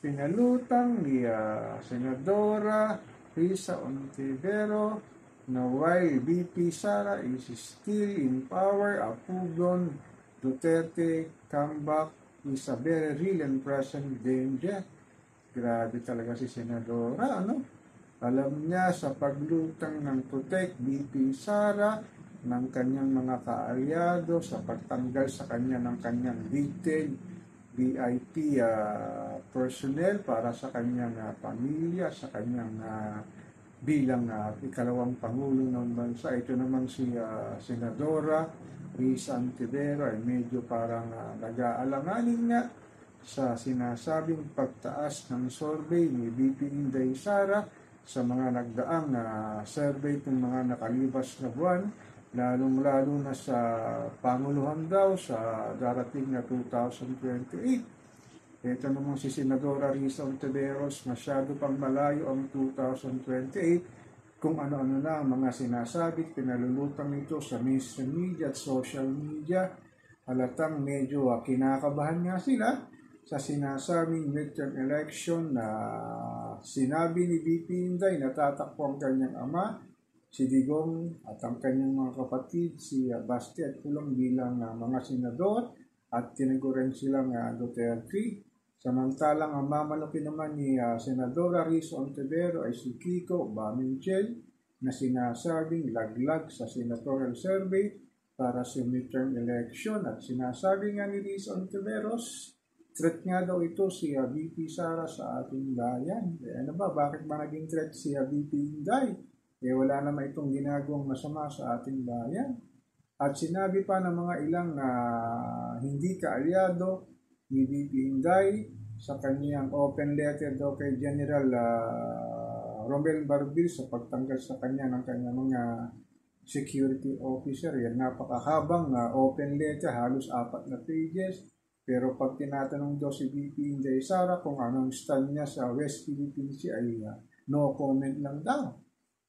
pinalutang ni Senadora Risa Ontiveros na while VP Sara is still in power, Apugnon Duterte comeback is a very real and present danger. Grabe talaga si Senadora, ano? Alam niya sa paglutang ng Protect VP Sara ng kanyang mga kaalyado sa pagtanggal sa kanya ng kanyang detailed VIP personnel para sa kanyang pamilya, sa kanyang bilang ikalawang Pangulo ng bansa. Ito naman si Senadora Risa Ontiveros ay medyo parang nag-aalanganin nga sa sinasabing pagtaas ng survey ni VP Inday Sara sa mga nagdaang survey ng mga nakalibas na buwan, lalong-lalo na sa Panguluhan daw sa darating na 2028. Ito naman si Senadora Risa Ontiveros, masyado pang malayo ang 2028 kung ano-ano na ang mga sinasabi, pinalulutang nito sa mainstream media at social media. Halatang medyo kinakabahan nga sila sa sinasabing midterm election na sinabi ni VP Inday na tatakbo ang kanyang ama, si Digong, at ang kanyang mga kapatid, si Basti at Pulong bilang mga senador, at tinaguran silang Duterte. Samantalang ang mamalaki naman ni Senadora Risa Ontiveros ay si Kiko Baminchel na sinasabing laglag sa senatorial survey para sa midterm election. At sinasabi nga ni Risa Ontiveros, threat nga daw ito si VP Sara sa ating bayan. Ano ba, bakit ba naging threat si VP Inday? Wala naman itong ginagawang masama sa ating bayan. At sinabi pa ng mga ilang hindi kaalyado ni VP Inday sa kanyang open letter daw kay General Romel Barbil sa pagtanggal sa kanya ng kanyang mga security officer. Yan, napakahabang open letter, halos 4 na pages. Pero pag tinatanong daw si VP Inday Sara kung anong stand niya sa West Philippine Sea ay no comment lang daw.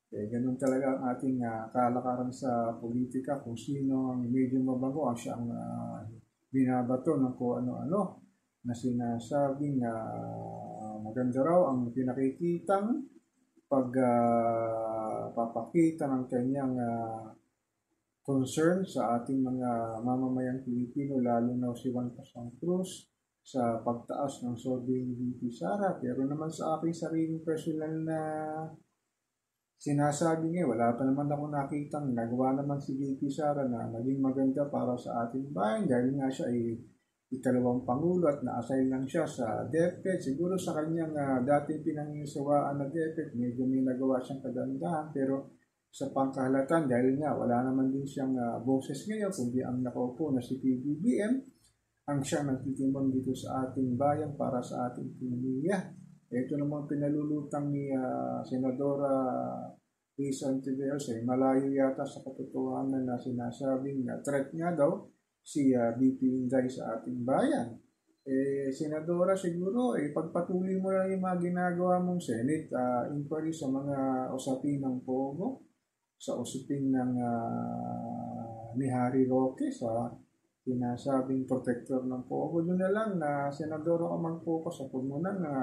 Ganun talaga ang ating kalakaran sa politika, kung sino ang medyo mabago ang siyang binabato ng kung ano-ano na sinasabing maganda raw ang pinakikitang pagpapakita ng kanyang concern sa ating mga mamamayang Pilipino, lalo na si Juan Pasang Cruz sa pagtaas ng survey ni VP Sara. Pero naman sa aking sariling personal na sinasabi niya, wala pa naman ako nakitang nagawa naman si VP Sara na naging maganda para sa ating bayan, dahil nga siya ay ikalawang Pangulo at na-assign lang siya sa DepEd. Siguro sa kanyang dating pinangingisawaan na DepEd, medyo may nagawa siyang kagandahan, pero sa pangkahalatan, dahil nga wala naman din siyang boses ngayon, kundi ang nakaupo na si PBBM, ang siyang nagtitimon dito sa ating bayan para sa ating pamilya. Ito namang pinalulutang ni Senadora Risa Ontiveros ay malayo yata sa katotohanan na sinasabing threat nga daw si VP Inday sa ating bayan. Senadora, siguro pagpatuloy mo lang yung mga ginagawa mong Senate inquiry sa mga usapin ng Pogo, sa usapin ng ni Harry Roque sa sinasabing protector ng Pogo. Doon na lang na Senadora ka mag-focus sa pulmonan na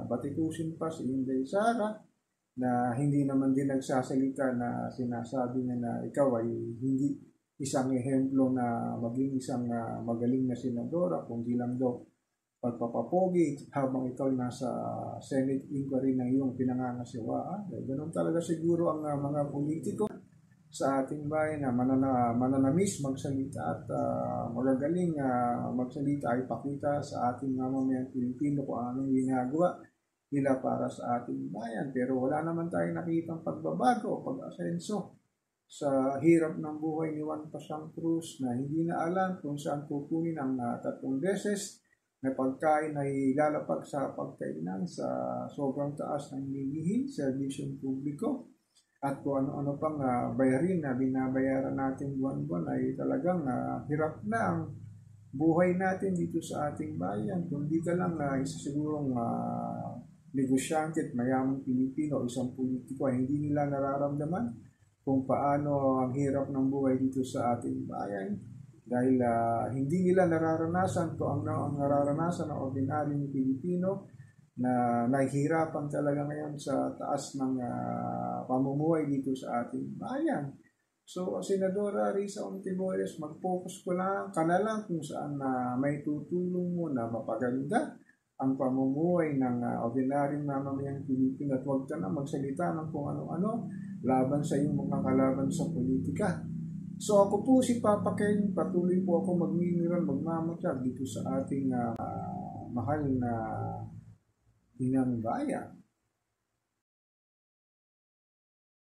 batikusin pa si Inday Sara na hindi naman din nagsasalita na sinasabi niya na ikaw ay hindi isang ehemplo na maging isang magaling na senadora, kundi lang daw pagpapapogi habang ikaw nasa Senate inquiry ng iyong pinangangasiwaan. Ganun talaga siguro ang mga politiko sa ating bayan na mananamis magsalita at magagaling magsalita ay pakita sa ating mamamayang Pilipino kung anong ginagawa nila para sa ating bayan. Pero wala naman tayong nakitang pagbabago o pag-asenso sa hirap ng buhay ni Juan Pasang Cruz na hindi na alam kung saan kukunin ang 3 beses na pagkain ay lalapag sa pagkainan sa sobrang taas ng bilihin, serbisyong publiko. At kung ano-ano pang bayarin na binabayaran natin buwan-buwan ay talagang hirap na ang buhay natin dito sa ating bayan. Kung di ka lang isa sigurong negosyante at mayamang Pilipino o isang politiko ay hindi nila nararamdaman kung paano ang hirap ng buhay dito sa ating bayan. Dahil hindi nila nararanasan kung ang nararanasan ng ordinaryong Pilipino na nahihirapan talaga ngayon sa taas ng pamumuhay dito sa ating bayan. So, Senadora Risa Ontiveros, mag-focus ka na lang kung saan may tutulong mo na mapaganda ang pamumuhay ng ordinaryong mamamayang Pilipino at huwag ka na magsalita ng kung ano-ano laban sa iyong mga kalaban sa politika. So ako po si Papa Ken, patuloy po ako magmamatsyag dito sa ating mahal na inang bayan.